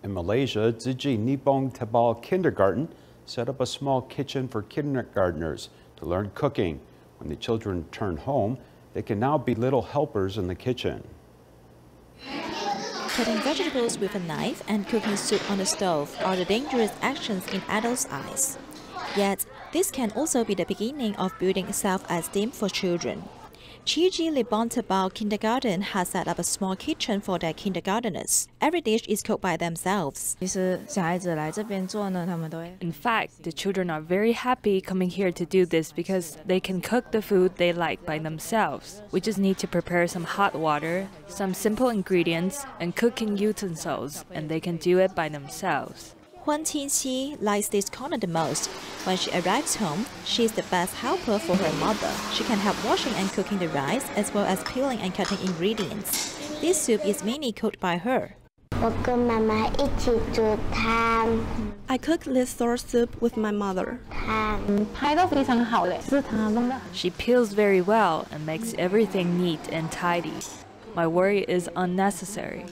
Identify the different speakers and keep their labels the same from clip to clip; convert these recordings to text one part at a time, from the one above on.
Speaker 1: In Malaysia, Tzu-Chi Nibong Tebal kindergarten set up a small kitchen for kindergartners to learn cooking. When the children return home, they can now be little helpers in the kitchen.
Speaker 2: Cutting vegetables with a knife and cooking soup on the stove are the dangerous actions in adults' eyes. Yet, this can also be the beginning of building self-esteem for children. Tzu-Chi Nibong Tebal Kindergarten has set up a small kitchen for their kindergarteners. Every dish is cooked by themselves.
Speaker 3: In fact, the children are very happy coming here to do this because they can cook the food they like by themselves. We just need to prepare some hot water, some simple ingredients, and cooking utensils, and they can do it by themselves.
Speaker 2: Tzu-Chi likes this corner the most. When she arrives home, she is the best helper for her mother. She can help washing and cooking the rice, as well as peeling and cutting ingredients. This soup is mainly cooked by her.
Speaker 4: I cook this sour soup with my mother.
Speaker 3: She peels very well and makes everything neat and tidy. My worry is unnecessary.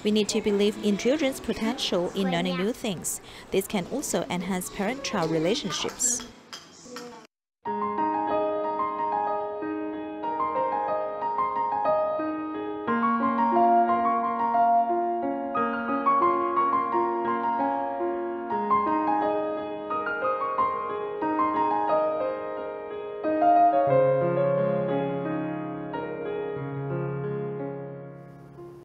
Speaker 2: We need to believe in children's potential in learning new things. This can also enhance parent-child relationships.